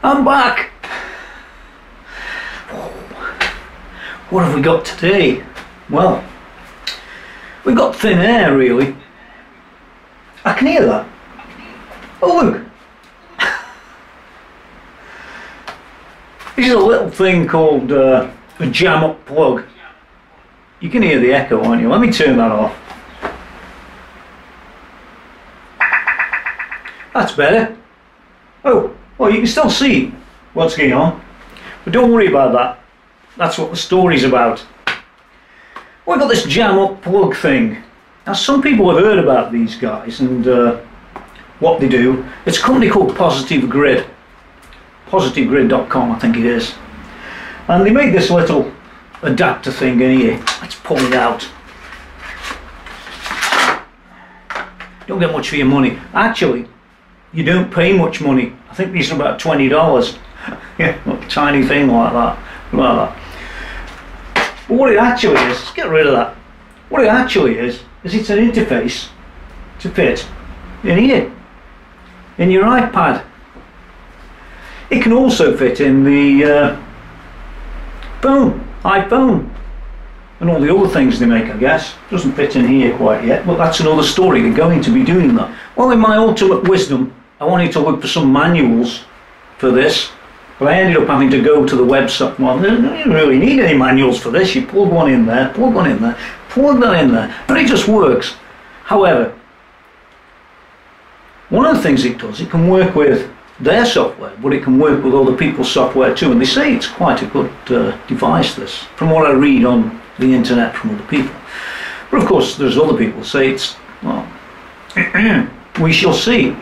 I'm back! What have we got today? Well, we've got thin air really. I can hear that. Oh look! This is a little thing called a JamUp plug. You can hear the echo, aren't you? Let me turn that off. That's better. Oh, well, you can still see what's going on, but don't worry about that. That's what the story's about. We've got this JamUp plug thing. Now, some people have heard about these guys and what they do. It's a company called Positive Grid. PositiveGrid.com, I think it is. And they made this little adapter thing in here. Let's pull it out. Don't get much for your money. Actually, you don't pay much money. I think these are about $20. Yeah, a tiny thing like that. But what it actually is, let's get rid of that. What it actually is it's an interface to fit in here, in your iPad. It can also fit in the iPhone, and all the other things they make, I guess. Doesn't fit in here quite yet, but that's another story. They're going to be doing that. Well, in my ultimate wisdom, I wanted to look for some manuals for this, but I ended up having to go to the website. Well, you don't really need any manuals for this. You plug one in there, plug one in there, plug that in there, and it just works. However, one of the things it does, it can work with their software, but it can work with other people's software too, and they say it's quite a good device, this, from what I read on the internet from other people. But of course there's other people who say it's, well, we shall see.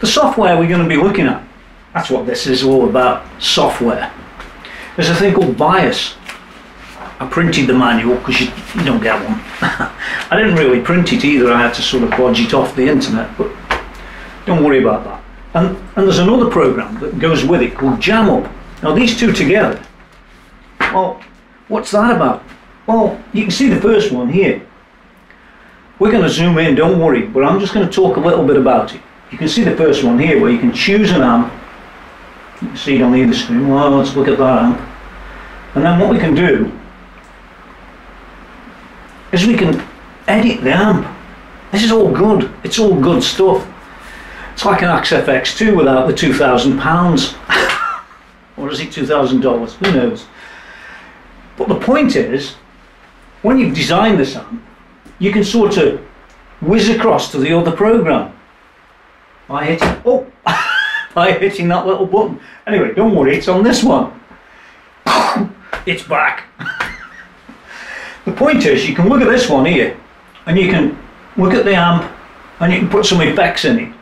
The software we're going to be looking at, that's what this is all about, software. There's a thing called BIOS. I printed the manual because you don't get one. I didn't really print it either, I had to sort of bodge it off the internet, but don't worry about that. And there's another program that goes with it called JamUp. Now these two together, well, what's that about? Well, you can see the first one here. We're going to zoom in, don't worry, but I'm just going to talk a little bit about it. You can see the first one here where you can choose an amp. You can see it on the other screen. Well, let's look at that amp. And then what we can do is we can edit the amp. This is all good. It's all good stuff. It's like an XFX2 without the £2,000. Or is it $2,000? Who knows? But the point is, when you've designed this amp, you can sort of whiz across to the other program by hitting, by hitting that little button. Anyway, don't worry, it's on this one. It's back. The point is, you can look at this one here, and you can look at the amp, and you can put some effects in it.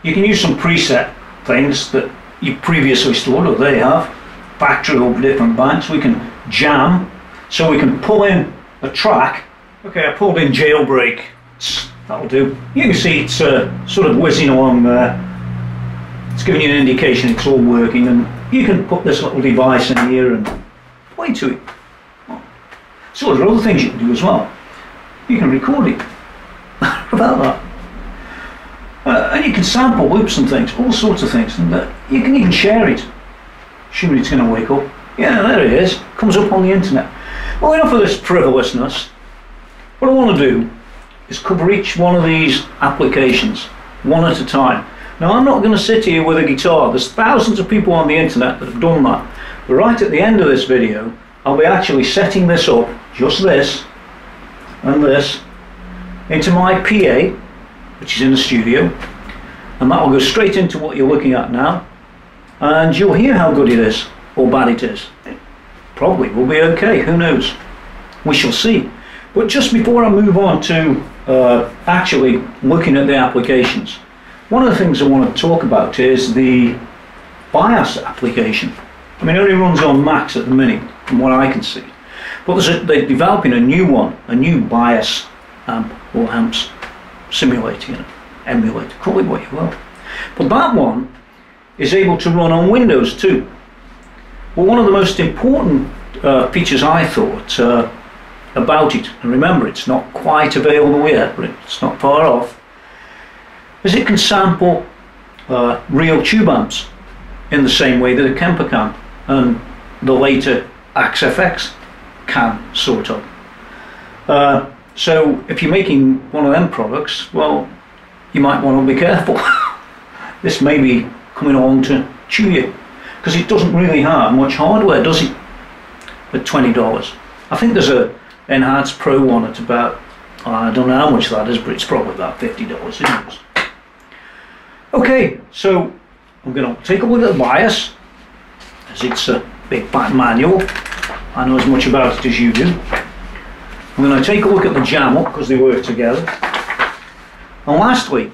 You can use some preset things that you previously stored, or they have, factory over different banks. We can jam, so we can pull in a track. Okay, I pulled in Jailbreak. That'll do. You can see it's sort of whizzing along there. It's giving you an indication it's all working, and you can put this little device in here and play to it. So there are other things you can do as well. You can record it. About that. And you can sample loops and things, all sorts of things, and you can even share it. Assuming it's going to wake up. Yeah, there it is. Comes up on the internet. Well, enough of this frivolousness. What I want to do is cover each one of these applications one at a time. Now, I'm not going to sit here with a guitar. There's thousands of people on the internet that have done that. But right at the end of this video, I'll be actually setting this up, just this and this, into my PA, which is in the studio, and that will go straight into what you're looking at now, and you'll hear how good it is or bad it is. It probably will be okay, who knows, we shall see. But just before I move on to actually looking at the applications, one of the things I want to talk about is the BIOS application. I mean, it only runs on Macs at the minute from what I can see, but they're developing a new one, a new BIOS amp or amps simulator, you know, emulator, call it what you will. But that one is able to run on Windows too. Well, one of the most important features I thought about it, and remember it's not quite available yet, but it's not far off, is it can sample real tube amps in the same way that a Kemper can, and the later Axe FX can, sort of. So if you're making one of them products, well, you might want to be careful. This may be coming along to chew you, because it doesn't really have much hardware, does it, at $20. I think there's a Enhanced Pro one at about, I don't know how much that is, but it's probably about $50, isn't it? Okay, so I'm going to take a look at the bias, as it's a big fat manual. I know as much about it as you do. I'm going to take a look at the JamUp, because they work together. And lastly,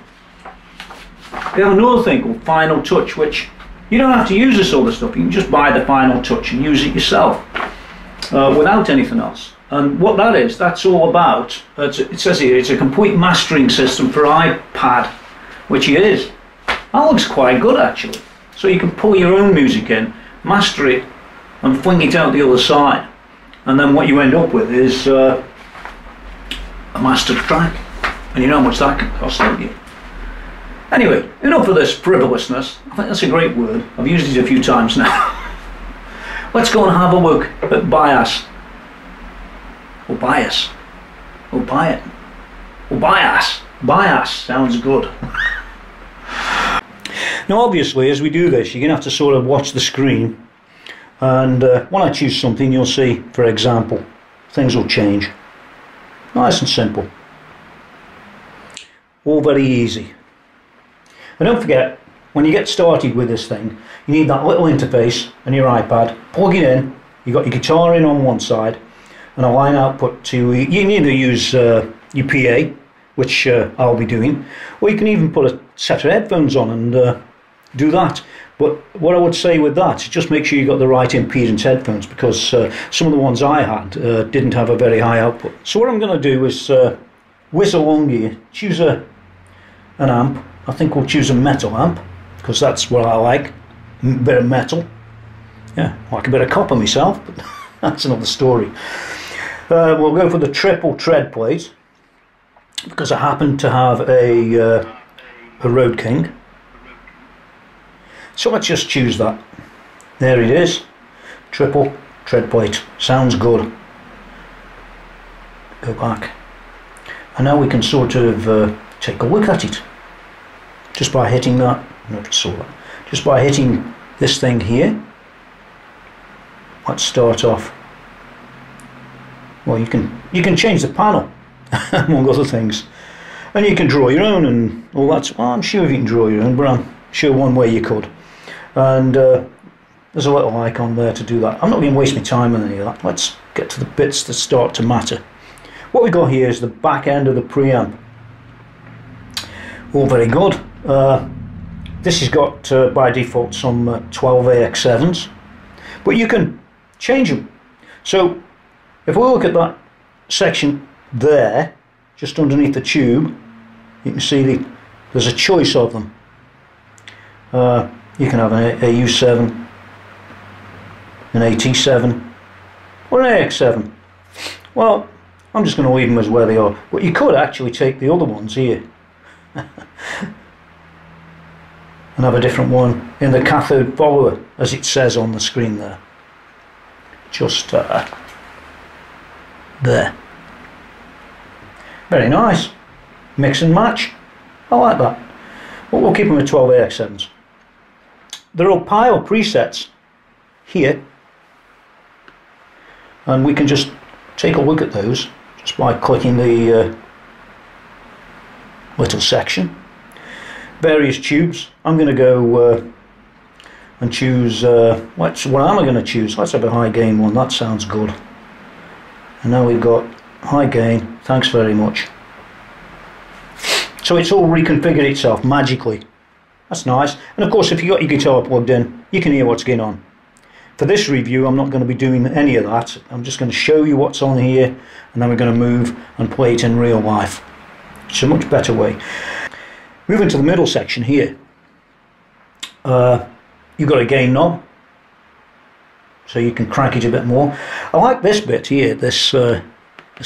we have another thing called Final Touch, which you don't have to use this other stuff. You can just buy the Final Touch and use it yourself without anything else. And what that is, that's all about, it says here, it's a complete mastering system for iPad, which it is. That looks quite good, actually. So you can pull your own music in, master it, and fling it out the other side. And then what you end up with is a mastered track. And you know how much that can cost, don't you? Anyway, enough of this frivolousness. I think that's a great word. I've used it a few times now. Let's go and have a look at bias. Or bias. Or buy it. Or bias. Bias sounds good. Now obviously, as we do this, you're going to have to sort of watch the screen. And when I choose something, you'll see, for example, things will change. Nice and simple. All very easy. And don't forget, when you get started with this thing, you need that little interface on your iPad. Plug it in. You've got your guitar in on one side and a line output to, you can either use your PA, which I'll be doing, or you can even put a set of headphones on and do that. But what I would say with that is just make sure you've got the right impedance headphones, because some of the ones I had didn't have a very high output. So what I'm going to do is whiz along here, choose an amp. I think we'll choose a metal amp, because that's what I like, a bit of metal. Yeah, I like a bit of copper myself, but that's another story. We'll go for the triple tread plate, because I happen to have a Road King. So let's just choose that. There it is, triple tread plate. Sounds good. Go back. And now we can sort of take a look at it. Just by hitting that, no, if you saw that. Just by hitting this thing here. Let's start off. Well, you can change the panel, among other things, and you can draw your own and all that. Well, I'm sure you can draw your own, but I'm sure one way you could. And there's a little icon there to do that. I'm not going to waste my time on any of that. Let's get to the bits that start to matter. What we got here is the back end of the preamp. All very good. This has got by default some 12AX7s, but you can change them. So if we look at that section there, just underneath the tube, you can see there's a choice of them. You can have an AU7, an AT7, or an AX7. Well, I'm just going to leave them as where they are, but you could actually take the other ones here and have a different one in the cathode follower, as it says on the screen there. Just there. Very nice. Mix and match. I like that. But we'll keep them at 12AX7s. There are a pile of presets here, and we can just take a look at those just by clicking the little section. Various tubes. I'm going to go and choose, what am I going to choose? Let's have a high gain one, that sounds good. And now we've got high gain, thanks very much. So it's all reconfigured itself magically. That's nice. And of course, if you've got your guitar plugged in, you can hear what's going on. For this review, I'm not going to be doing any of that. I'm just going to show you what's on here, and then we're going to move and play it in real life. It's a much better way. Moving to the middle section here, you've got a gain knob, so you can crank it a bit more. I like this bit here, this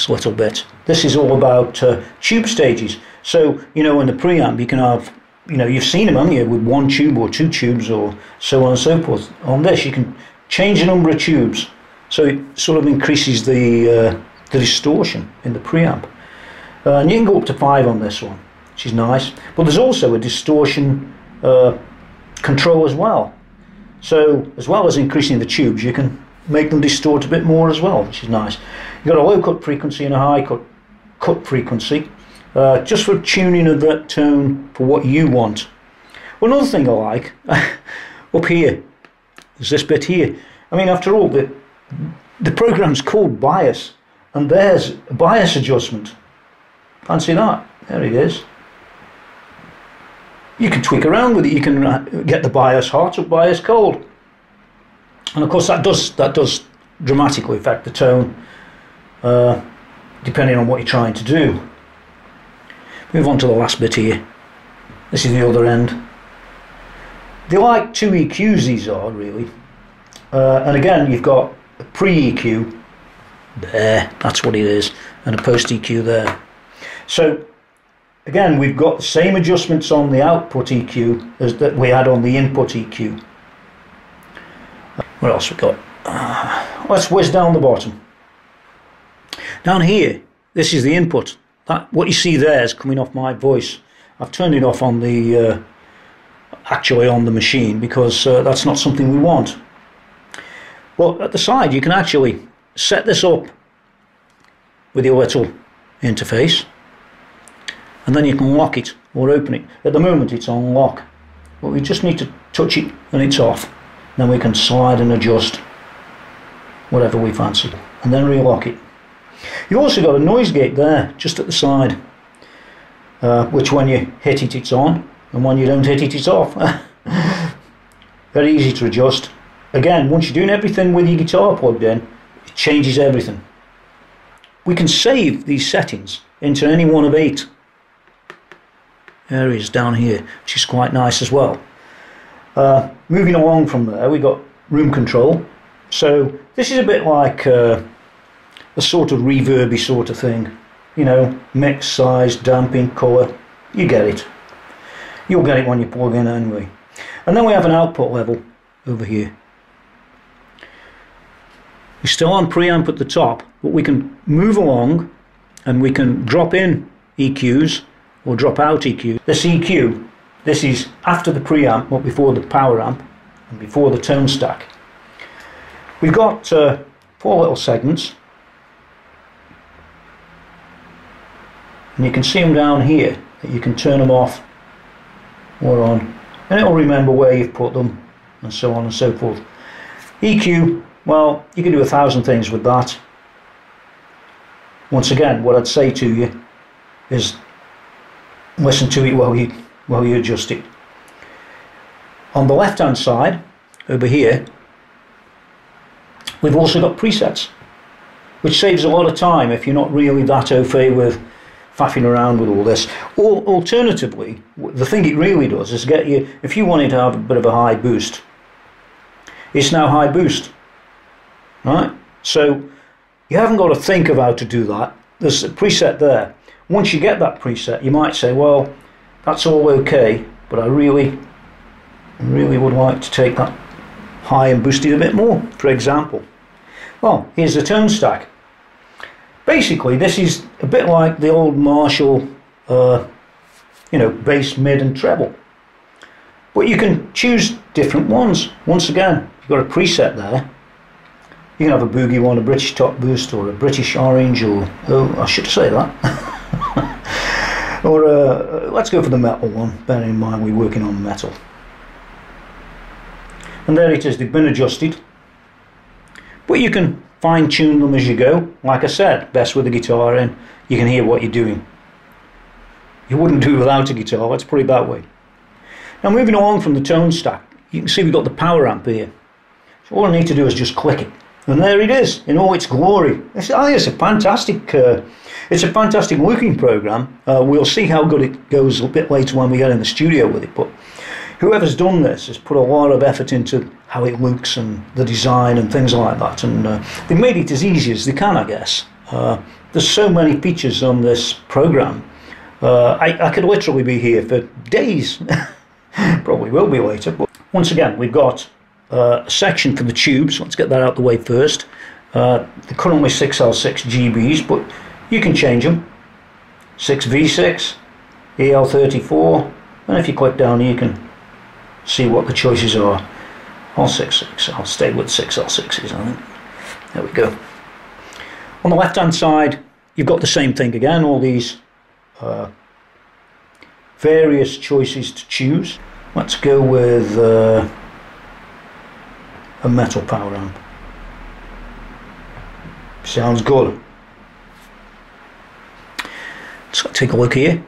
little bit. This is all about tube stages. So, you know, in the preamp you can have you know, you've seen them, haven't you, with one tube or two tubes or so on and so forth. On this, you can change the number of tubes, so it sort of increases the distortion in the preamp. And you can go up to 5 on this one, which is nice. But there's also a distortion control as well. So as well as increasing the tubes, you can make them distort a bit more as well, which is nice. You've got a low cut frequency and a high cut frequency, just for tuning of that tone for what you want. Well, another thing I like, up here, is this bit here. I mean, after all, the program's called bias, and there's a bias adjustment. Fancy that. There it is. You can tweak around with it. You can get the bias hot or bias cold, and of course that does dramatically affect the tone, depending on what you're trying to do. Move on to the last bit here. This is the other end. They're like two EQs, these are really, and again you've got a pre-EQ there, that's what it is, and a post-EQ there. So again, we've got the same adjustments on the output EQ as that we had on the input EQ. What else we got? Let's whiz down the bottom. Down here, this is the input. What you see there is coming off my voice. I've turned it off on the actually on the machine, because that's not something we want. Well, at the side you can actually set this up with your little interface, and then you can lock it or open it. At the moment it's on lock, but we just need to touch it and it's off. Then we can slide and adjust whatever we fancy, and then relock it. You've also got a noise gate there just at the side, which when you hit it it's on, and when you don't hit it it's off. Very easy to adjust. Again, once you're doing everything with your guitar plugged in, it changes everything. We can save these settings into any one of 8 areas down here, which is quite nice as well. Moving along from there, we've got room control. So this is a bit like a sort of reverby sort of thing, you know, mix, size, damping, colour, you get it. You'll get it when you plug in anyway. And then we have an output level over here. We're still on preamp at the top, but we can move along and we can drop in EQs or drop out EQs. This EQ, this is after the preamp but before the power amp and before the tone stack. We've got 4 little segments, and you can see them down here, that you can turn them off or on, and it'll remember where you've put them and so on and so forth. EQ, well, you can do 1,000 things with that. Once again, what I'd say to you is listen to it while you adjust it. On the left hand side over here, we've also got presets, which saves a lot of time if you're not really that au fait with faffing around with all this. Or alternatively, the thing it really does is get you, if you wanted to have a bit of a high boost, it's now high boost, right? So you haven't got to think of how to do that. There's a preset there. Once you get that preset, you might say, well, that's all okay, but I really would like to take that high and boost it a bit more, for example. Well, here's the tone stack. Basically, this is a bit like the old Marshall, you know, bass, mid and treble. But you can choose different ones. Once again, you've got a preset there. You can have a boogie one, a British top boost, or a British orange, or, oh, I should say that. Or let's go for the metal one, bearing in mind we're working on metal. And there it is, they've been adjusted. But you can fine tune them as you go. Like I said, best with the guitar in, you can hear what you're doing. You wouldn't do it without a guitar, let's put it that way. Now moving along from the tone stack, you can see we've got the power amp here. So all I need to do is just click it. And there it is, in all its glory. I think it's a fantastic looking program. We'll see how good it goes a bit later when we get in the studio with it. But whoever's done this has put a lot of effort into how it looks and the design and things like that. And they made it as easy as they can, I guess. There's so many features on this program I could literally be here for days. Probably will be later, but once again we've got a section for the tubes. Let's get that out the way first. They're currently 6L6 GBs, but you can change them. 6V6, EL34, and if you click down here you can see what the choices are. All 6.6, I'll stay with 6L6s, I think. There we go. On the left hand side you've got the same thing again, all these various choices to choose. Let's go with a metal power amp. Sounds good. Let's take a look here.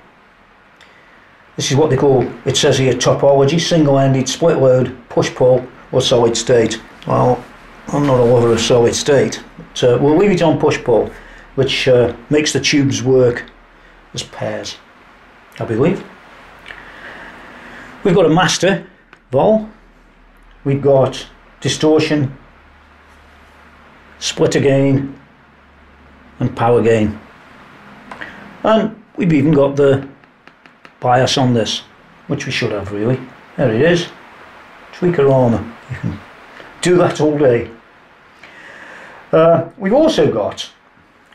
This is what they call, it says here, topology, single-ended, split load, push-pull or solid state. Well, I'm not a lover of solid state, but we'll leave it on push-pull, which makes the tubes work as pairs, I believe. We've got a master vol, we've got distortion, splitter gain and power gain, and we've even got the bias on this, which we should have really. There it is, tweaker armor. You can do that all day. We've also got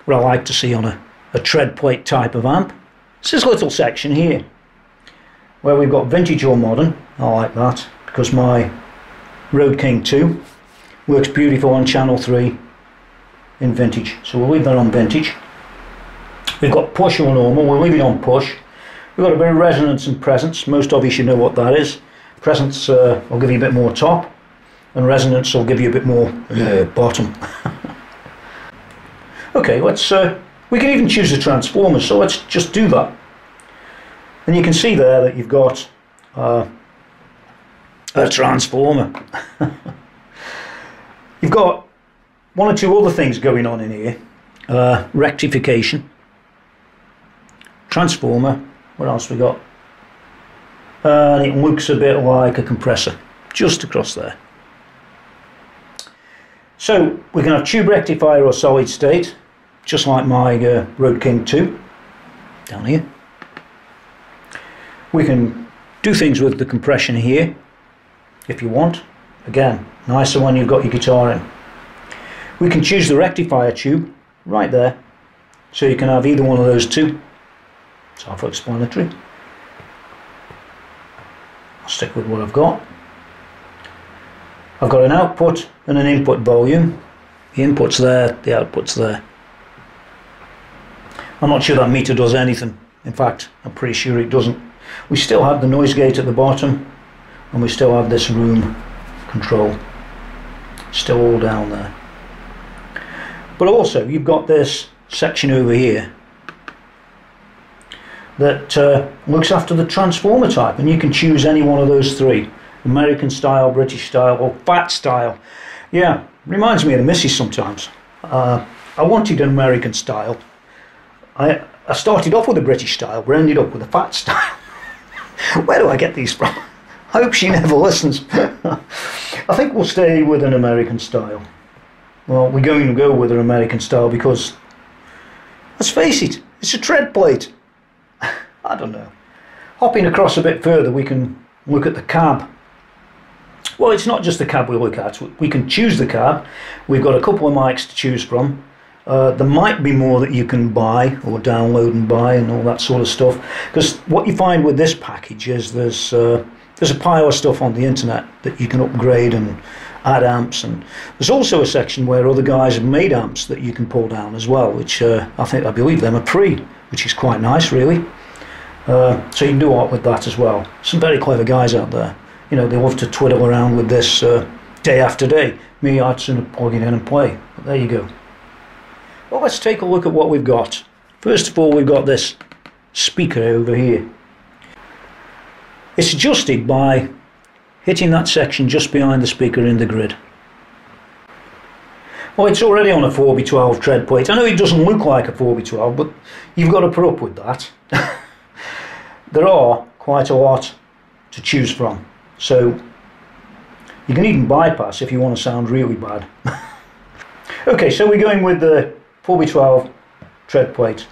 what I like to see on a tread plate type of amp. It's this little section here where we've got vintage or modern. I like that because my Road King 2 works beautiful on channel 3 in vintage, so we'll leave that on vintage. We've got push or normal, we'll leave it on push. We've got a bit of resonance and presence. Most of you should know what that is. Presence will give you a bit more top, and resonance will give you a bit more bottom. Okay, let's we can even choose the transformer, so let's just do that. And you can see there that you've got a transformer. You've got one or two other things going on in here. Rectification, transformer, what else we got? And it looks a bit like a compressor, just across there. So we can have tube rectifier or solid state, just like my Road King 2, down here. We can do things with the compression here, if you want. Again, nicer when you've got your guitar in. We can choose the rectifier tube, right there. So you can have either one of those two. Self-explanatory. I'll stick with what I've got. I've got an output and an input volume. The input's there, the output's there. I'm not sure that meter does anything. In fact, I'm pretty sure it doesn't. We still have the noise gate at the bottom, and we still have this room control. Still all down there. But also, you've got this section over here that looks after the transformer type, and you can choose any one of those three. American style, British style, or fat style. Yeah, reminds me of the missus sometimes. I wanted an American style. I started off with a British style, but ended up with a fat style. Where do I get these from? I hope she never listens. I think we'll stay with an American style. Well, we're going to go with an American style because, let's face it, it's a tread plate. I don't know. Hopping across a bit further, we can look at the cab. Well, it's not just the cab we look at. We can choose the cab. We've got a couple of mics to choose from. There might be more that you can buy or download and buy and all that sort of stuff. Because what you find with this package is there's a pile of stuff on the internet that you can upgrade and add amps, and there's also a section where other guys have made amps that you can pull down as well, which I believe them are free, which is quite nice really. So you can do art with that as well. Some very clever guys out there. You know, they love to twiddle around with this day after day. Me, I'd sooner plug it in and play. But there you go. Well, let's take a look at what we've got. First of all, we've got this speaker over here. It's adjusted by hitting that section just behind the speaker in the grid. Well, it's already on a 4x12 tread plate. I know it doesn't look like a 4x12, but you've got to put up with that. There are quite a lot to choose from, so you can even bypass if you want to sound really bad. Okay, so we're going with the 4x12 tread plate.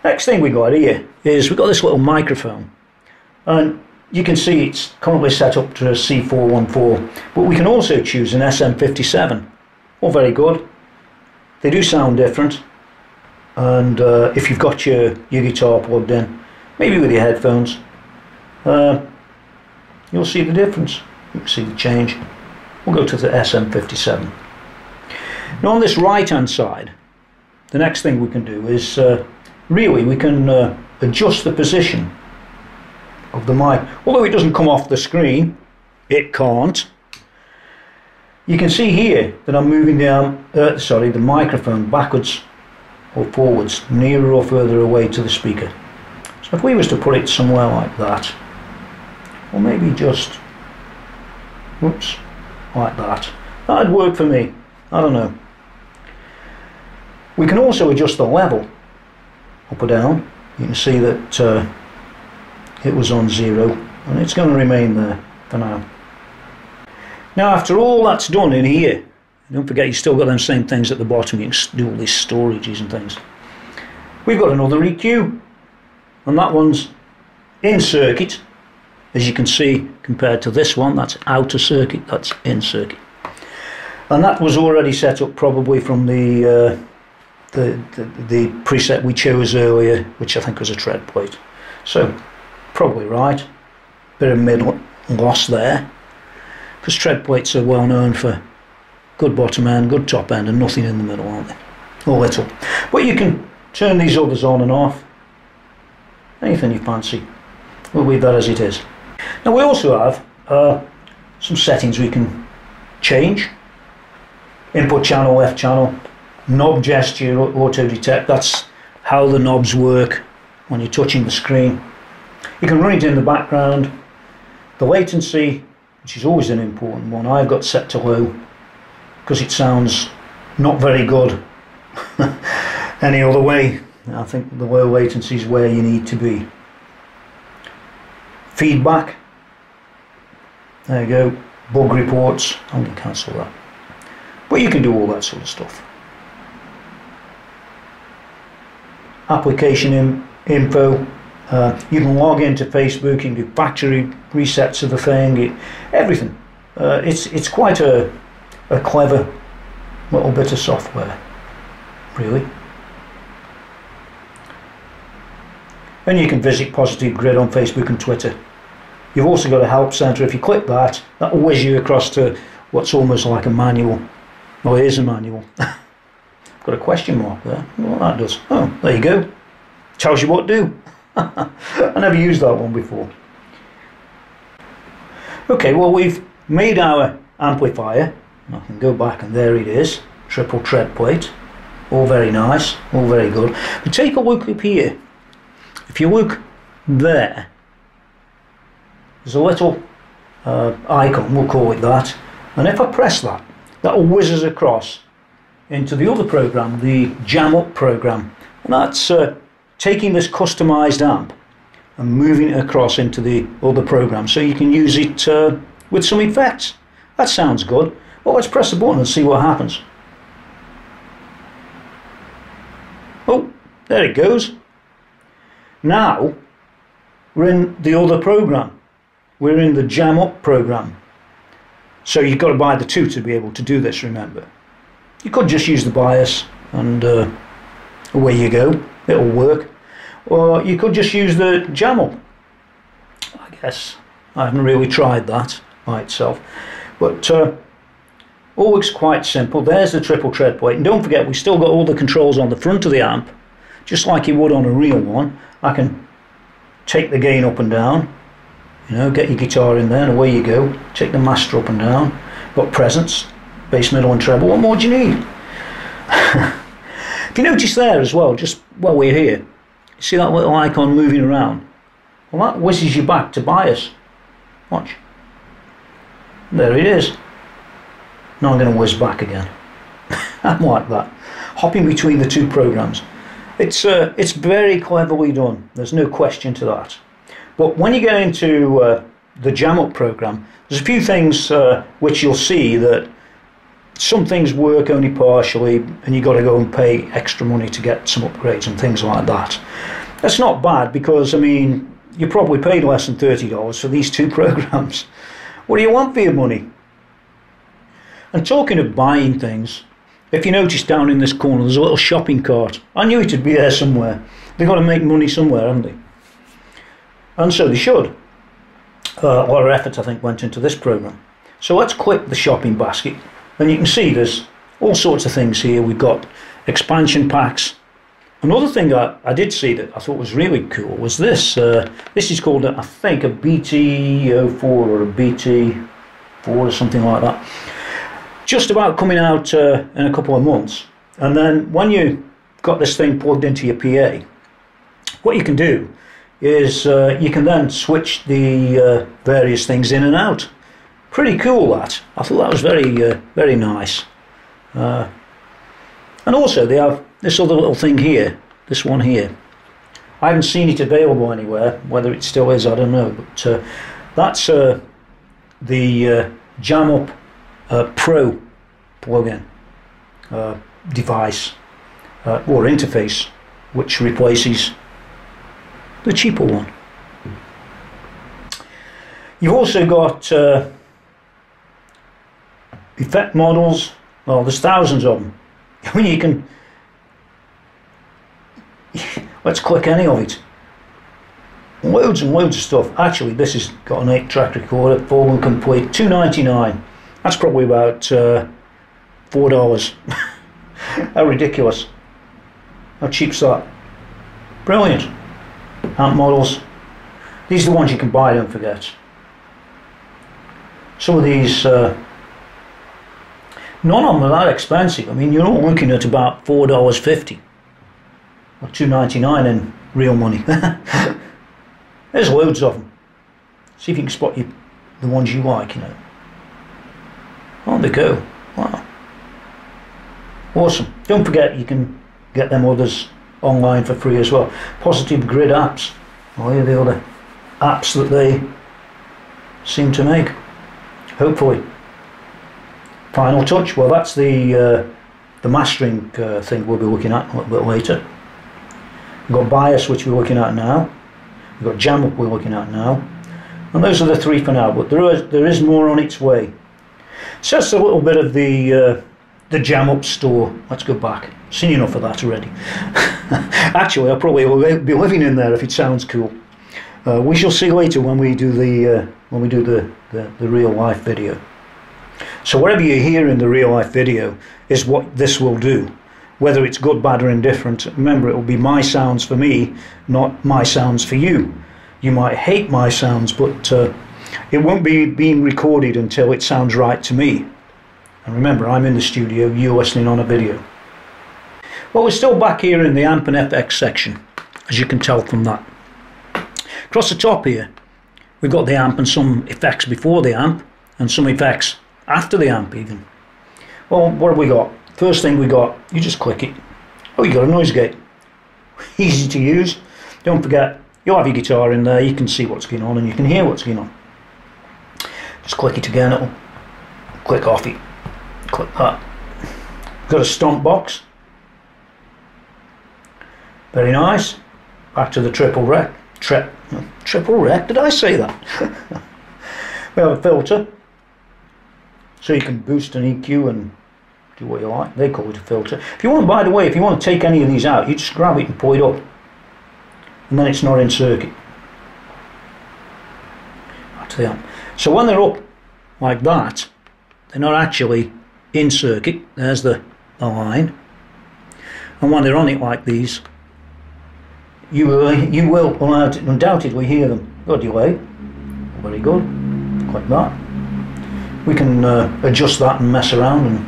Next thing we got here is we've got this little microphone, and you can see it's currently set up to a C414, but we can also choose an SM57. All very good. They do sound different, and if you've got your guitar plugged in, maybe with your headphones, you'll see the difference. You can see the change. We'll go to the SM57. Now on this right hand side, the next thing we can do is really we can adjust the position of the mic. Although it doesn't come off the screen, it can't. You can see here that I'm moving the microphone backwards or forwards, nearer or further away to the speaker. So if we was to put it somewhere like that, or maybe just, whoops, like that, that'd work for me. I don't know. We can also adjust the level up or down. You can see that it was on 0, and it's going to remain there for now. Now after all that's done in here, don't forget you've still got them same things at the bottom. You can do all these storages and things. We've got another EQ, and that one's in circuit. As you can see, compared to this one, that's outer circuit, that's in circuit. And that was already set up probably from the preset we chose earlier, which I think was a tread plate. So, probably right. Bit of mid loss there, because tread plates are well known for good bottom end, good top end, and nothing in the middle, aren't they? Or little. But you can turn these others on and off. Anything you fancy. We'll leave that as it is. Now we also have some settings we can change. Input channel, left channel, knob gesture, auto detect. That's how the knobs work when you're touching the screen. You can run it in the background. The latency, which is always an important one, I've got set to low because it sounds not very good any other way. I think the low latency is where you need to be. Feedback, there you go. Bug reports, I'm going to cancel that. But you can do all that sort of stuff. Application info, you can log into Facebook, you can do factory resets of the thing, everything. It's quite a clever little bit of software, really. And you can visit Positive Grid on Facebook and Twitter. You've also got a help centre. If you click that, that will whiz you across to what's almost like a manual. Well, it is a manual. Got a question mark there. What that does? Oh, there you go. Tells you what to do. I never used that one before. Okay, well we've made our amplifier. I can go back and there it is. Triple tread plate. All very nice. All very good. But take a look up here. If you look there, there's a little icon, we'll call it that, and if I press that, that will whiz us across into the other program, the JamUp program, and that's taking this customized amp and moving it across into the other program so you can use it with some effects. That sounds good. Well, let's press the button and see what happens. Oh, there it goes. Now we're in the other program. We're in the JamUp program. So you've got to buy the two to be able to do this, remember. You could just use the bias and away you go. It'll work. Or you could just use the JamUp. I guess I haven't really tried that by itself. But all looks quite simple. There's the triple tread plate. And don't forget, we've still got all the controls on the front of the amp, just like you would on a real one. I can take the gain up and down, you know, get your guitar in there and away you go. Take the master up and down. Got presence, bass, middle and treble. What more do you need? If you notice there as well, just while we're here, you see that little icon moving around? Well, that whizzes you back to bias. Watch. There it is. Now I'm going to whiz back again. I'm like that. Hopping between the two programs. It's very cleverly done. There's no question to that. But when you go into the JamUp program, there's a few things which you'll see that some things work only partially, and you've got to go and pay extra money to get some upgrades and things like that. That's not bad, because I mean, you probably paid less than $30 for these two programs. What do you want for your money? And talking of buying things, if you notice down in this corner there's a little shopping cart. I knew it'd be there somewhere. They've got to make money somewhere, haven't they? And so they should. A lot of effort, I think, went into this program. So let's click the shopping basket, and you can see there's all sorts of things here. We've got expansion packs. Another thing I did see that I thought was really cool was this. This is called, I think, a BT04 or a BT4 or something like that. Just about coming out in a couple of months. And then when you got this thing plugged into your PA, what you can do is you can then switch the various things in and out. Pretty cool, that. I thought that was very nice. And also they have this other little thing here, this one here. I haven't seen it available anywhere. Whether it still is, I don't know. But that's the JamUp Pro plugin device or interface, which replaces the cheaper one. You've also got effect models. Well, there's thousands of them. I mean, you can, let's click any of it. Loads and loads of stuff. Actually, this has got an 8-track recorder, full and complete, $2.99. That's probably about $4. How ridiculous. How cheap's that? Brilliant. Amp models. These are the ones you can buy, don't forget. Some of these, none of them are that expensive. I mean, you're all looking at about $4.50 or $2.99 in real money. There's loads of them. See if you can spot the ones you like, you know. On they go. Wow. Awesome. Don't forget, you can get them others online for free as well. Positive Grid apps. Oh, here are the other apps that they seem to make. Hopefully. Final Touch. Well, that's the mastering thing we'll be looking at a little bit later. We've got Bias, which we're looking at now. We've got JamUp we're looking at now. And those are the three for now, but there is more on its way. So that's a little bit of the JamUp store. Let's go back. Seen enough of that already. Actually, I probably will be living in there if it sounds cool. We shall see later when we do the real life video. So whatever you hear in the real life video is what this will do. Whether it's good, bad or indifferent, remember, it will be my sounds for me, not my sounds for you. You might hate my sounds, but it won't be being recorded until it sounds right to me. And remember, I'm in the studio, you're listening on a video. Well, we're still back here in the amp and FX section, as you can tell from that. Across the top here, we've got the amp and some effects before the amp, and some effects after the amp even. Well, what have we got? First thing we got, you just click it. Oh, you got a noise gate. Easy to use. Don't forget, you'll have your guitar in there, you can see what's going on and you can hear what's going on. Just click it again, it'll click off it. Click that. Got a stomp box. Very nice. Back to the triple rec. Triple rec? Did I say that? We have a filter. So you can boost and EQ and do what you like. They call it a filter. If you want, by the way, if you want to take any of these out, you just grab it and pull it up. And then it's not in circuit. Back to the amp. So when they're up like that, they're not actually in circuit. There's the line. And when they're on it like these, you will undoubtedly hear them. Got a delay. Very good. Like that. We can adjust that and mess around and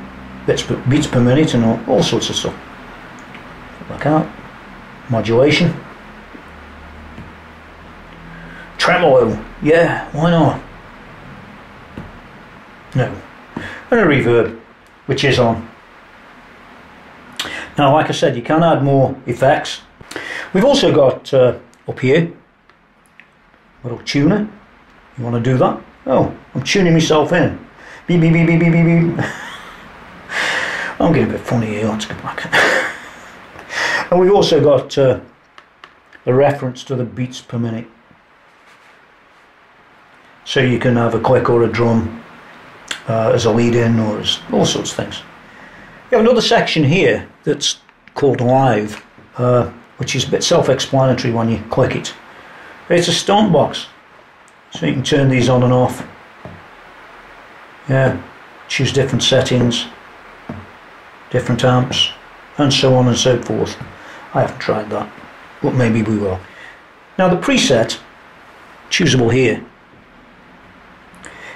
beats per minute and all sorts of stuff. Back out. Modulation. Tremolo. Yeah, why not? No. And a reverb, which is on. Now, like I said, you can add more effects. We've also got up here a little tuner. You want to do that? Oh, I'm tuning myself in. Beep, beep, beep, beep, beep, beep, beep. I'm getting a bit funny here, let's go back. And we've also got a reference to the beats per minute. So you can have a click or a drum as a lead in, or as all sorts of things. You have another section here that's called live, which is a bit self-explanatory when you click it. It's a stomp box, so you can turn these on and off. Yeah, choose different settings, different amps, and so on and so forth. I haven't tried that, but maybe we will. Now the preset, choosable here,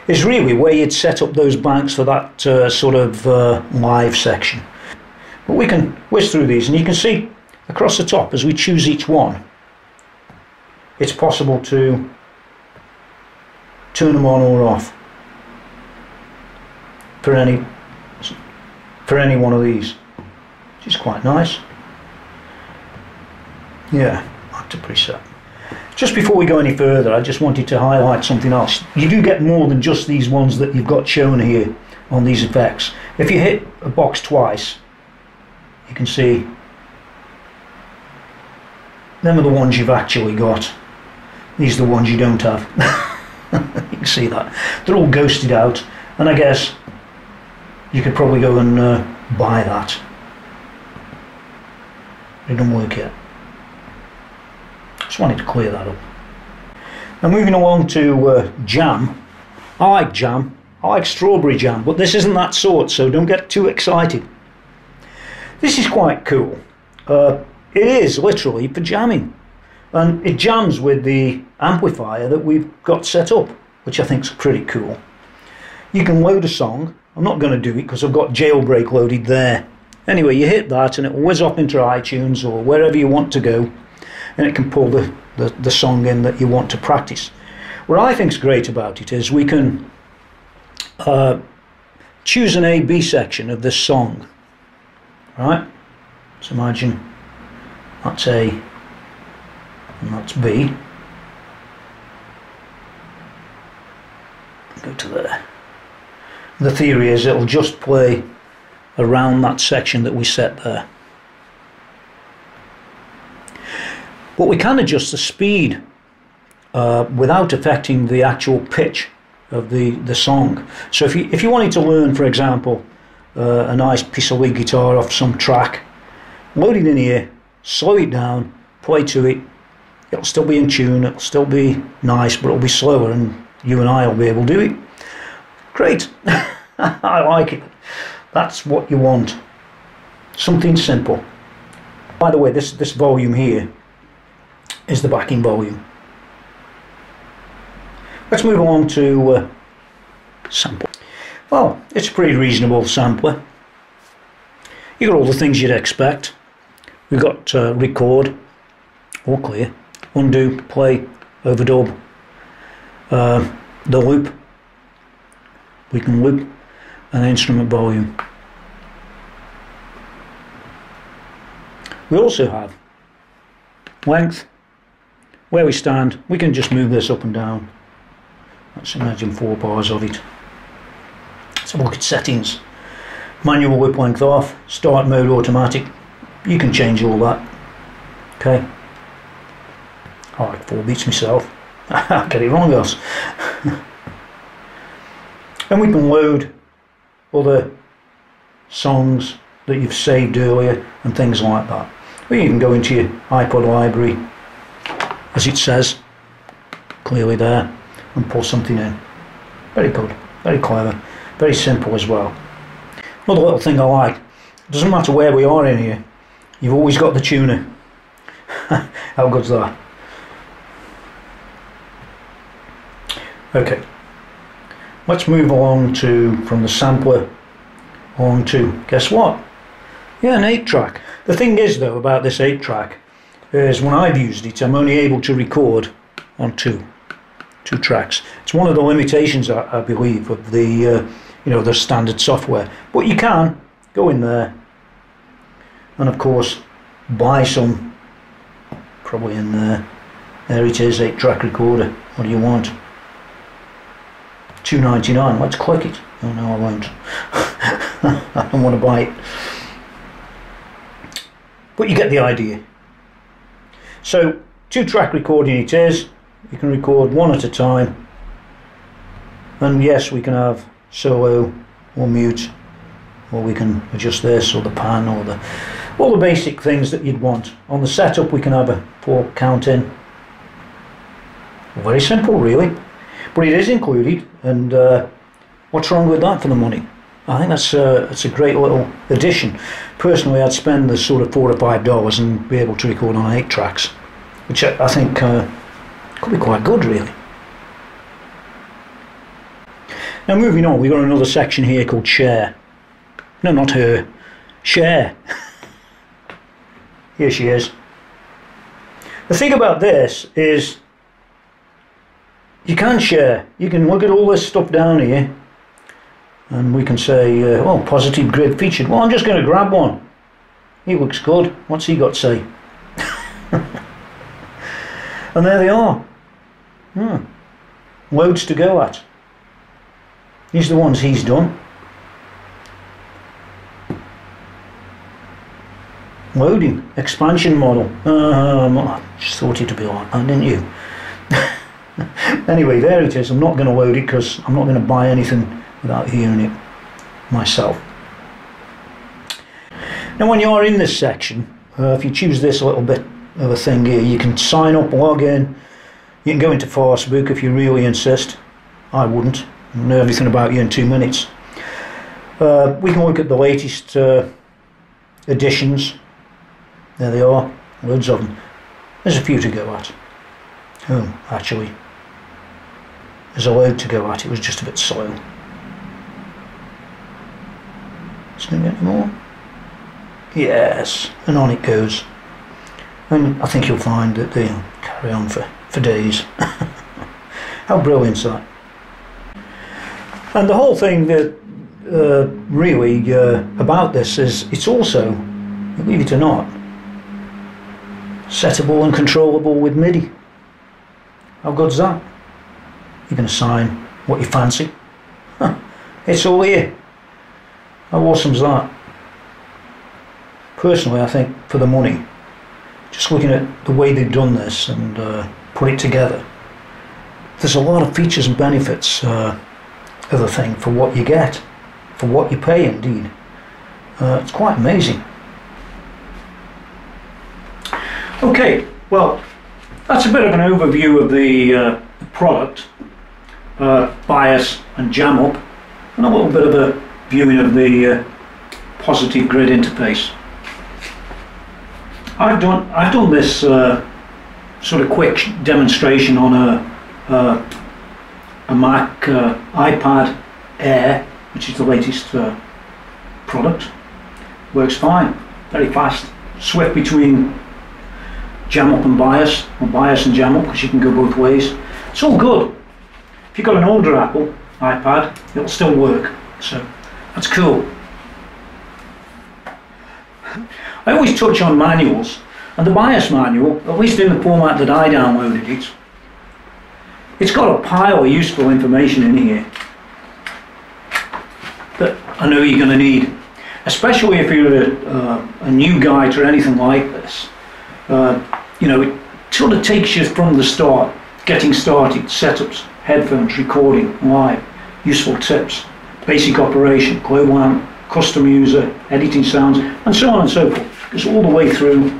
is really where you'd set up those banks for that sort of live section. But we can whiz through these, and you can see across the top as we choose each one, it's possible to turn them on or off for any one of these, which is quite nice. Yeah, back to preset. Just before we go any further, I just wanted to highlight something else. You do get more than just these ones that you've got shown here on these effects. If you hit a box twice, you can see them are the ones you've actually got. These are the ones you don't have. You can see that. They're all ghosted out, and I guess you could probably go and buy that. It doesn't work yet. Just wanted to clear that up. Now moving along to jam. I like jam. I like strawberry jam, but this isn't that sort, so don't get too excited. This is quite cool. It is literally for jamming, and it jams with the amplifier that we've got set up, which I think is pretty cool. You can load a song. I'm not going to do it because I've got Jailbreak loaded there. Anyway, you hit that and it will whiz up into iTunes or wherever you want to go, and it can pull the song in that you want to practice. What I think is great about it is we can choose an A-B section of this song. Right? So imagine that's A and that's B. Go to there. The theory is it'll just play around that section that we set there. But we can adjust the speed without affecting the actual pitch of the song. So if you wanted to learn, for example, a nice piece of lead guitar off some track, load it in here, slow it down, play to it, it'll still be in tune, it'll still be nice, but it'll be slower, and you and I will be able to do it. Great. I like it. That's what you want. Something simple. By the way, this volume here is the backing volume. Let's move on to sampler. Well, it's a pretty reasonable sampler. You got all the things you'd expect. We've got record, all clear, undo, play, overdub, the loop. We can loop an instrument volume. We also have length, where we stand. We can just move this up and down. Let's imagine 4 bars of it. Let's have a look at settings. Manual whip length off, start mode automatic. You can change all that. Okay. I like 4 beats myself. I get it wrong, guys. And we can load other songs that you've saved earlier and things like that. We even go into your iPod library, as it says clearly there, and pull something in. Very good, very clever, very simple as well. Another little thing I like, it doesn't matter where we are in here, you've always got the tuner. How good's that? Okay. Let's move along from the sampler on to, guess what? Yeah, an 8-track. The thing is though about this 8-track is when I've used it, I'm only able to record on two tracks. It's one of the limitations, I believe, of the the standard software. But you can go in there and of course buy some, probably in there. There it is, 8-track recorder. What do you want? $2.99. Let's click it. Oh no, I won't. I don't want to buy it. But you get the idea. So 2-track recording it is. You can record one at a time. And yes, we can have solo or mute, or we can adjust this or the pan or all the basic things that you'd want. On the setup we can have a 4 count in. Very simple really, but it is included, and what's wrong with that for the money? I think that's a great little addition. Personally, I'd spend the sort of $4 or $5 and be able to record on 8 tracks, which I think could be quite good really. Now moving on, we've got another section here called Share. No, not her. Share. Here she is. The thing about this is you can share. You can look at all this stuff down here and we can say, oh, positive grid featured. Well, I'm just going to grab one. He looks good. What's he got to say? And there they are. Loads to go at. These are the ones he's done. Loading, expansion model. I just thought it'd be like that, didn't you? Anyway, there it is. I'm not going to load it because I'm not going to buy anything without hearing it myself. Now when you're in this section, if you choose this little bit of a thing here, you can sign up, log in. You can go into Facebook if you really insist. I wouldn't. I know everything about you in 2 minutes. We can look at the latest editions. There they are, loads of them. There's a few to go at. Oh, actually, there's a load to go at. It was just a bit slow. Is there any more? Yes, and on it goes. And I think you'll find that they'll carry on for days. How brilliant that! And the whole thing that really about this is it's also, believe it or not, settable and controllable with MIDI. How good's that? You can assign what you fancy. It's all here. How awesome's that? Personally, I think for the money, just looking at the way they've done this and put it together, there's a lot of features and benefits of the thing for what you get, for what you pay indeed. It's quite amazing. Okay, well, that's a bit of an overview of the product, bias and JamUp, and a little bit of a viewing of the positive grid interface. I've done this sort of quick demonstration on a Mac iPad Air, which is the latest product. Works fine, very fast, swift between JamUp and bias, or bias and JamUp, because you can go both ways. It's all good. If you've got an older Apple iPad, it'll still work, so that's cool. I always touch on manuals, and the bias manual, at least in the format that I downloaded it, it's got a pile of useful information in here that I know you're going to need, especially if you're a new guy to anything like this. You know, it sort of takes you from the start, getting started, setups, headphones, recording, live, useful tips, basic operation, global amp, custom user, editing sounds, and so on and so forth. It's all the way through,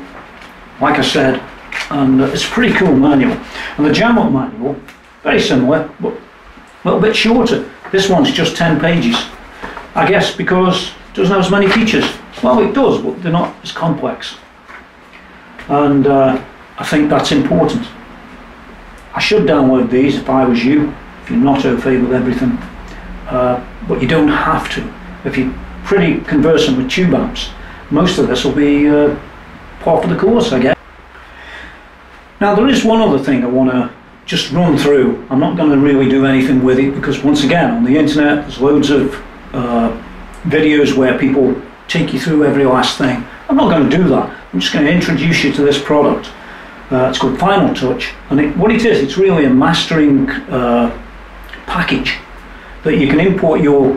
like I said, and it's a pretty cool manual. And the JamUp manual, very similar, but a little bit shorter. This one's just 10 pages, I guess because it doesn't have as many features. Well, it does, but they're not as complex. And I think that's important. I should download these if I was you, if you're not au fait with everything, but you don't have to. If you're pretty conversant with tube amps, most of this will be part of the course, I guess. Now there is one other thing I want to just run through. I'm not going to really do anything with it because once again on the internet there's loads of videos where people take you through every last thing. I'm not going to do that. I'm just going to introduce you to this product. It's called Final Touch, and what it is, it's really a mastering package that you can import your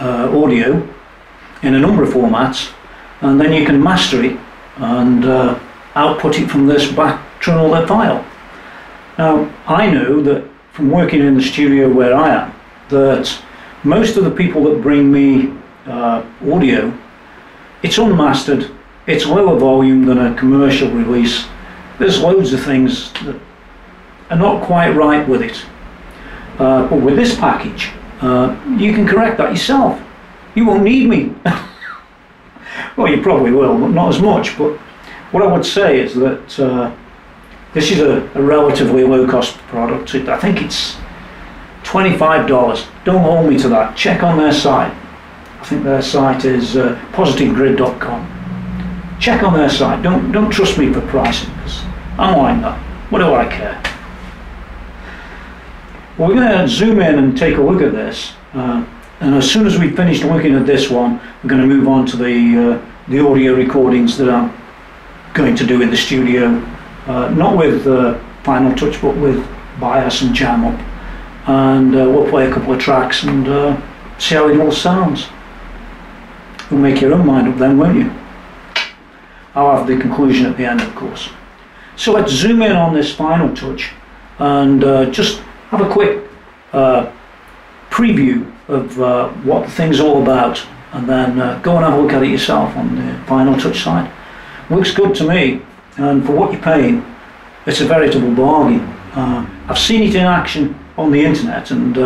audio in a number of formats, and then you can master it and output it from this back to another file. Now, I know that from working in the studio where I am, that most of the people that bring me audio, it's unmastered, it's lower volume than a commercial release. There's loads of things that are not quite right with it. But with this package, you can correct that yourself. You won't need me. Well, you probably will, but not as much. But what I would say is that this is a relatively low-cost product. I think it's $25. Don't hold me to that. Check on their site. I think their site is positivegrid.com. Check on their site. Don't trust me for pricing, because I'm like that. What do I care? Well, we're going to zoom in and take a look at this. And as soon as we've finished looking at this one, we're going to move on to the audio recordings that I'm going to do in the studio. Not with Final Touch, but with Bias and JamUp. And we'll play a couple of tracks and see how it all sounds. You'll make your own mind up then, won't you? I'll have the conclusion at the end, of course. So let's zoom in on this Final Touch and just have a quick preview of what the thing's all about, and then go and have a look at it yourself on the Final Touch side. Looks good to me, and for what you're paying, it's a veritable bargain. I've seen it in action on the internet, and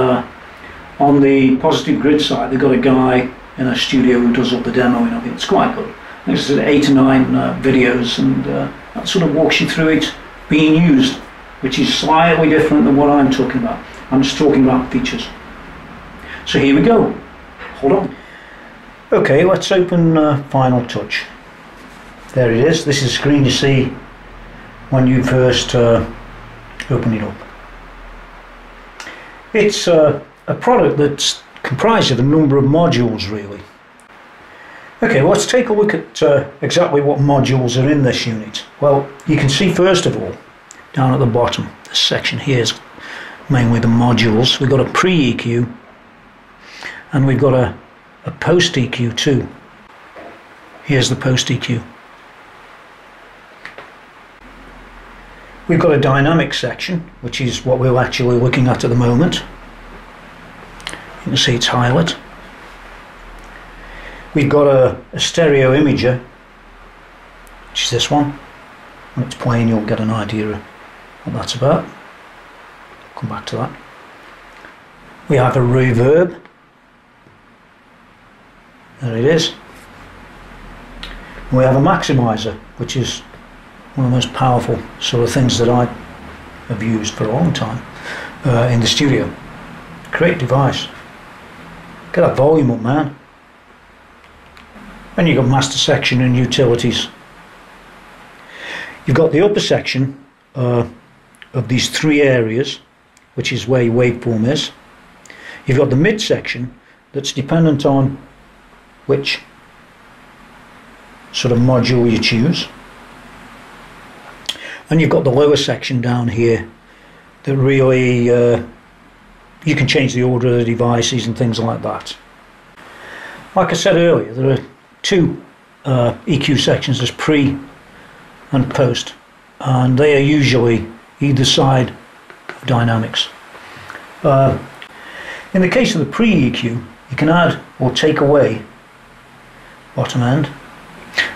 on the Positive Grid site they've got a guy in a studio who does up the demoing of it. It's quite good. I think it's 8 or 9 videos, and that sort of walks you through it being used, which is slightly different than what I'm talking about. I'm just talking about features. So here we go. Hold on. Okay, let's open Final Touch. There it is. This is the screen you see when you first open it up. It's a product that's comprised of a number of modules, really. Okay, let's take a look at exactly what modules are in this unit. Well, you can see first of all, down at the bottom, this section here is mainly the modules. We've got a pre-EQ and we've got a post-EQ too. Here's the post-EQ. We've got a dynamic section, which is what we're actually looking at the moment. You can see it's highlight. We've got a stereo imager, which is this one. When it's playing, you'll get an idea of what that's about. I'll come back to that. We have a reverb. There it is. And we have a maximizer, which is one of the most powerful sort of things that I have used for a long time in the studio. Great device. Get that volume up, man. And you've got master section and utilities. You've got the upper section of these 3 areas, which is where your waveform is. You've got the mid section that's dependent on which sort of module you choose. And you've got the lower section down here that really you can change the order of the devices and things like that. Like I said earlier, there are 2 EQ sections, there's pre and post, and they are usually either side of dynamics. In the case of the pre-EQ, you can add or take away bottom end,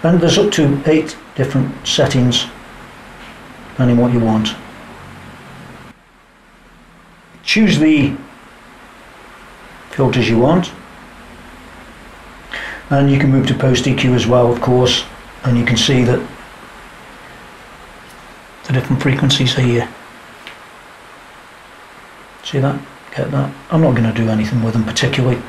and there's up to 8 different settings depending what you want. Choose the filters you want, and you can move to post EQ as well, of course, and you can see that the different frequencies are here. See that? Get that? I'm not going to do anything with them particularly.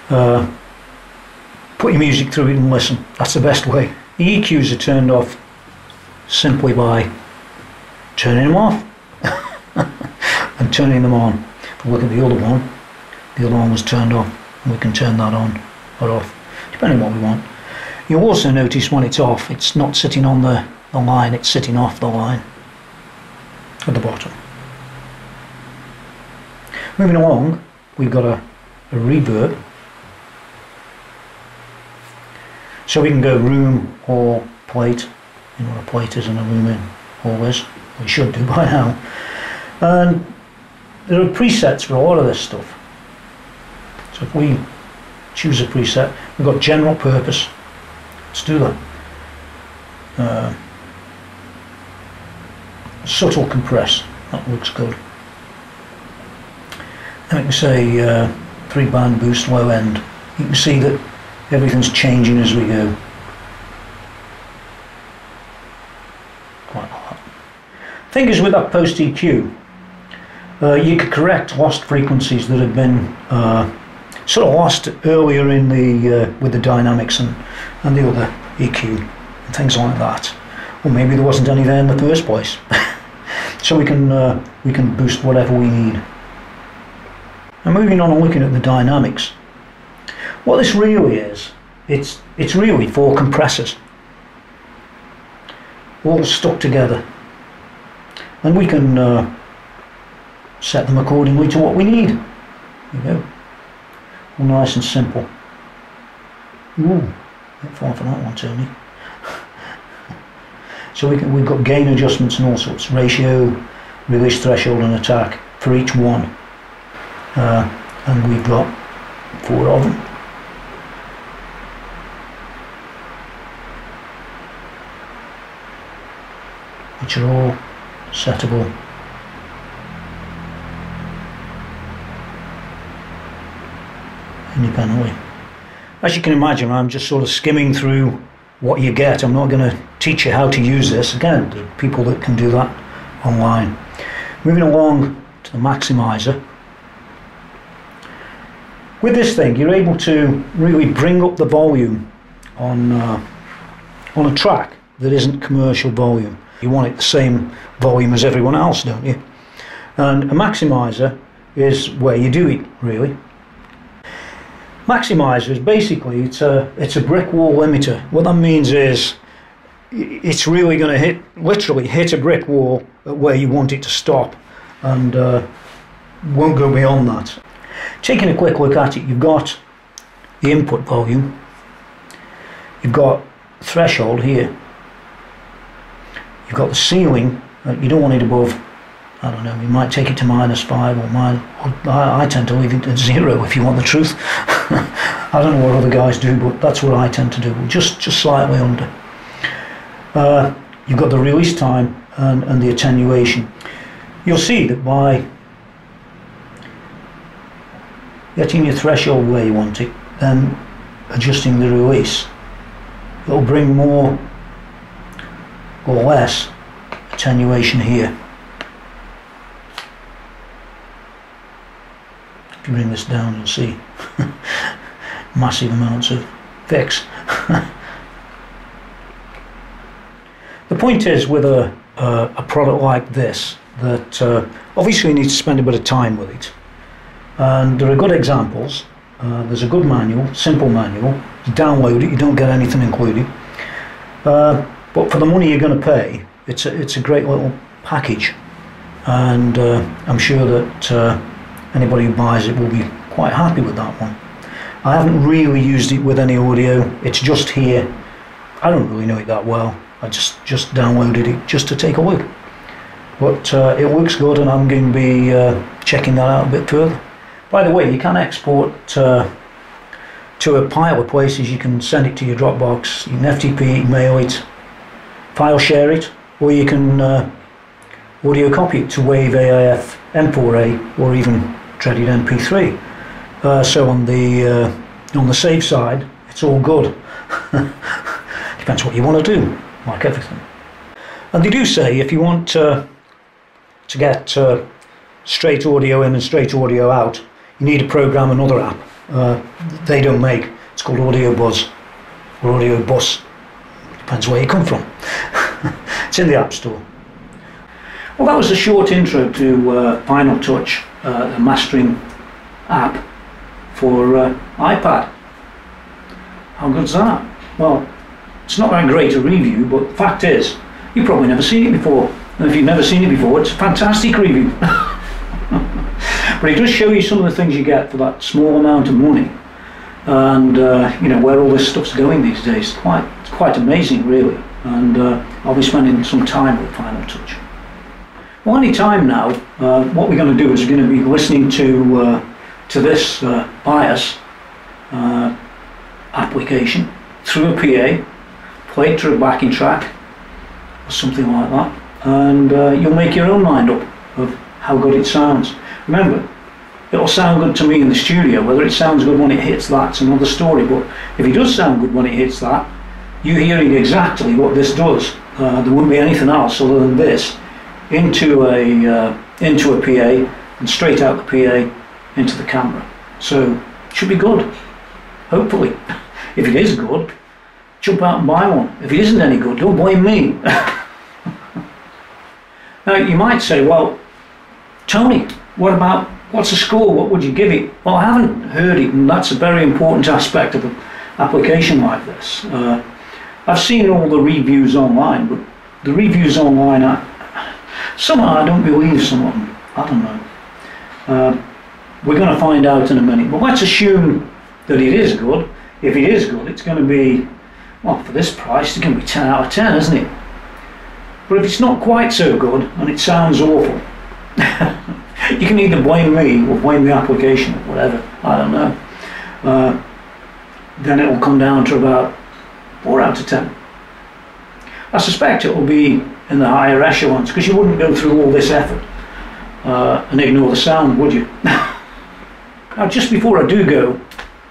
Put your music through it and listen. That's the best way. The EQs are turned off simply by turning them off and turning them on. If we look at the other one was turned off, and we can turn that on or off, depending on what we want. You'll also notice when it's off, it's not sitting on the line, it's sitting off the line at the bottom. Moving along, we've got a reverb. So we can go room or plate. You know what a plate is and a room in, always. We should do by now. And there are presets for all of this stuff. So if we choose a preset, we've got general purpose. Let's do that. Subtle compress, that looks good. And we can say 3-band boost low end. You can see that everything's changing as we go. Quite a lot. Thing is, with that post EQ, you could correct lost frequencies that have been sort of lost earlier in the with the dynamics and the other EQ and things like that. Or maybe there wasn't any there in the first place. So we can boost whatever we need. And moving on and looking at the dynamics, what this really is, it's really 4 compressors all stuck together, and we can set them accordingly to what we need. There you go. All nice and simple. Ooh, not far for that one, Tony. So we've got gain adjustments and all sorts, ratio, release threshold and attack for each one. And we've got 4 of them. Which are all settable. Independently. As you can imagine, I'm just sort of skimming through what you get. I'm not going to teach you how to use this. Again, there are people that can do that online. Moving along to the maximizer. With this thing, you're able to really bring up the volume on a track that isn't commercial volume. You want it the same volume as everyone else, don't you? And a maximizer is where you do it, really. Maximizer is basically, it's a brick wall limiter. What that means is it's really going to literally hit a brick wall at where you want it to stop, and won't go beyond that. Taking a quick look at it, you've got the input volume, you've got threshold here, you've got the ceiling. You don't want it above, I don't know, you might take it to -5 or I tend to leave it at 0 if you want the truth. I don't know what other guys do, but that's what I tend to do, just slightly under. You've got the release time and the attenuation. You'll see that by getting your threshold where you want it, then adjusting the release, it'll bring more or less attenuation here. If you bring this down, you'll see massive amounts of fix. The point is, with a product like this, that obviously you need to spend a bit of time with it. And there are good examples. There's a good manual, simple manual. You download it, you don't get anything included. But for the money you're going to pay, it's a great little package. And I'm sure that anybody who buys it will be quite happy with that one. I haven't really used it with any audio. It's just here. I don't really know it that well. I just downloaded it just to take a look. But it looks good, and I'm going to be checking that out a bit further. By the way, you can export to a pile of places. You can send it to your Dropbox, you can FTP, mail it, file share it, or you can audio copy it to WAV, AIF, M4A, or even dreaded MP3. So on the safe side, it's all good. Depends what you want to do, like everything. And they do say if you want to get straight audio in and straight audio out, you need to program another app. They don't make. It's called Audio Buzz or Audio Bus. Depends where you come from. It's in the App Store. Well, that was a short intro to Final Touch, the mastering app for iPad. How good's that? Well, it's not that great a review, but the fact is, you've probably never seen it before. And if you've never seen it before, it's a fantastic review. But it does show you some of the things you get for that small amount of money. and you know, where all this stuff's going these days. It's quite amazing, really. And I'll be spending some time with Final Touch. Well, any time now, what we're going to do is we're going to be listening to this bias application through a PA, played through a backing track or something like that, and you'll make your own mind up of how good it sounds. Remember, it'll sound good to me in the studio. Whether it sounds good when it hits that's another story, but if it does sound good when it hits that, you're hearing exactly what this does. There wouldn't be anything else other than this into a PA and straight out the PA into the camera. So it should be good, hopefully. If it is good, jump out and buy one. If it isn't any good, don't blame me. Now you might say, well, Tony, what's the score? What would you give it? Well, I haven't heard it, and that's a very important aspect of an application like this. I've seen all the reviews online, but the reviews online, some I don't believe, some of them, I don't know. We're going to find out in a minute, but let's assume that it is good. If it is good, it's going to be, well, for this price, it's going to be 10 out of 10, isn't it? But if it's not quite so good, and it sounds awful, you can either blame me or blame the application or whatever, I don't know. Then it will come down to about 4 out of 10. I suspect it will be in the higher echelons, because you wouldn't go through all this effort and ignore the sound, would you? Now, just before I do go,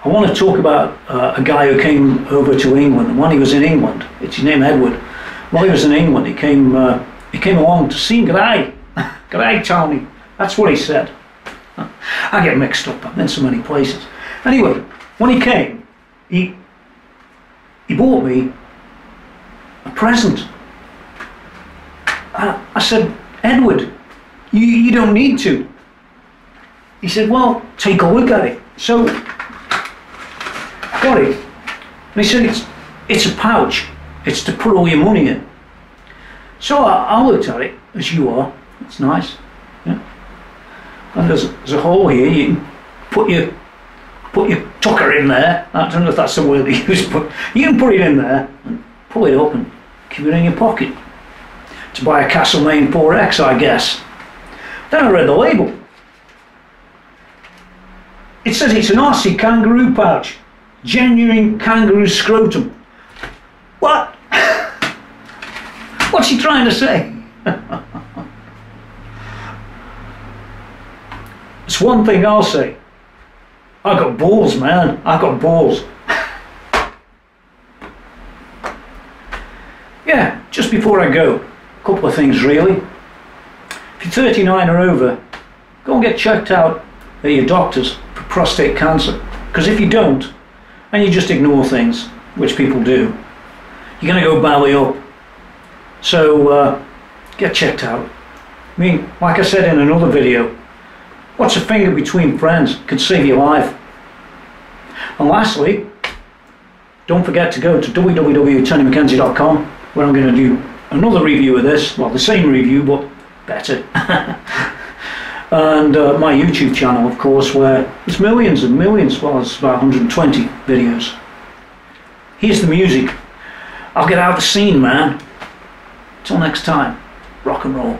I want to talk about a guy who came over to England. And when he was in England, it's his name Edward. While he was in England, he came along to sing. G'day, g'day, Tony. That's what he said. I get mixed up. I've been so many places. Anyway, when he came, he bought me a present. I said, Edward, you don't need to. He said, well, take a look at it. So I got it, and he said, it's a pouch. It's to put all your money in. So I looked at it, as you are. It's nice. Yeah. And there's a hole here. You can put your tucker in there. I don't know if that's the word they use, but you can put it in there and pull it up and keep it in your pocket. To buy a Castlemaine 4X, I guess. Then I read the label. It says it's an RC kangaroo pouch. Genuine kangaroo scrotum. What? What's he trying to say? It's one thing I'll say. I got balls, man. I got balls. Yeah, just before I go, a couple of things really. If you're 39 or over, go and get checked out at your doctors for prostate cancer. Because if you don't, and you just ignore things, which people do, you're going to go belly up. So get checked out. I mean, like I said in another video, what's a finger between friends could save your life. And lastly, don't forget to go to www.tonymckenziecom, where I'm going to do another review of this, well, the same review but better. And my YouTube channel, of course, where it's millions and millions, well, it's about 120 videos. Here's the music. I'll get out the scene, man. Till next time, rock and roll.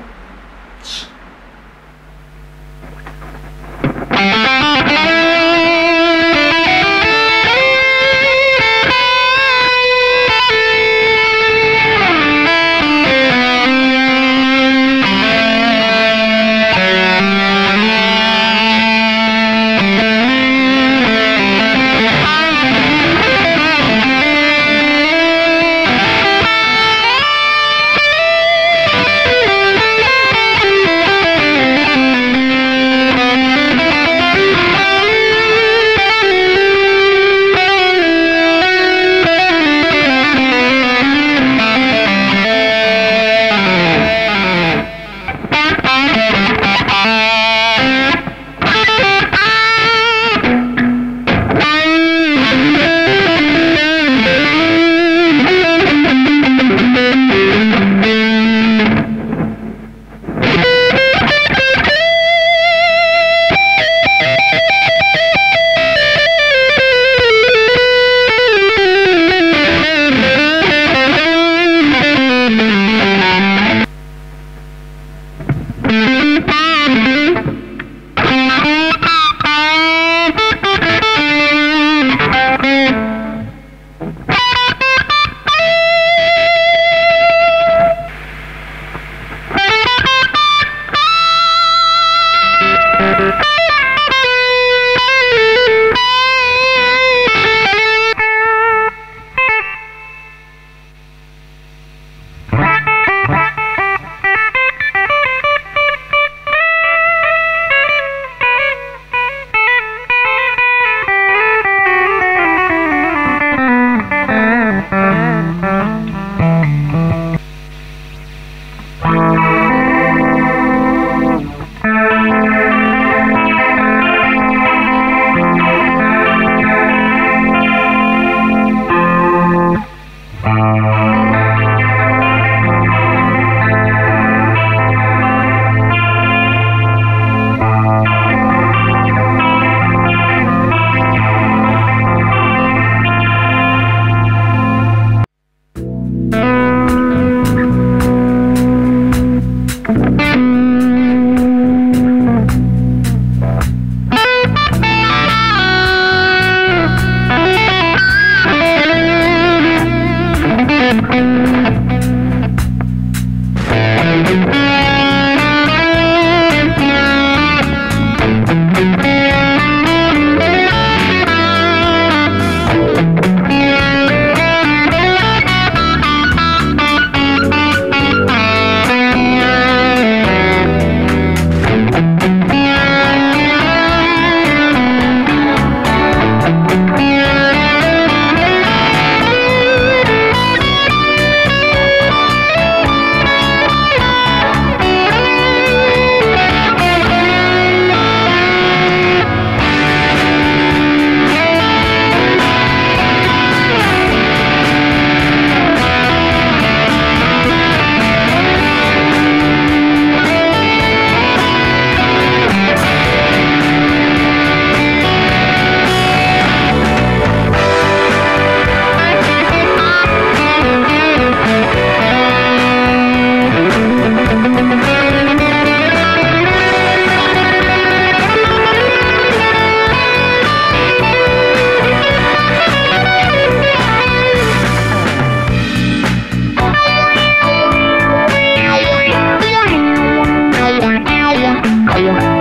volume.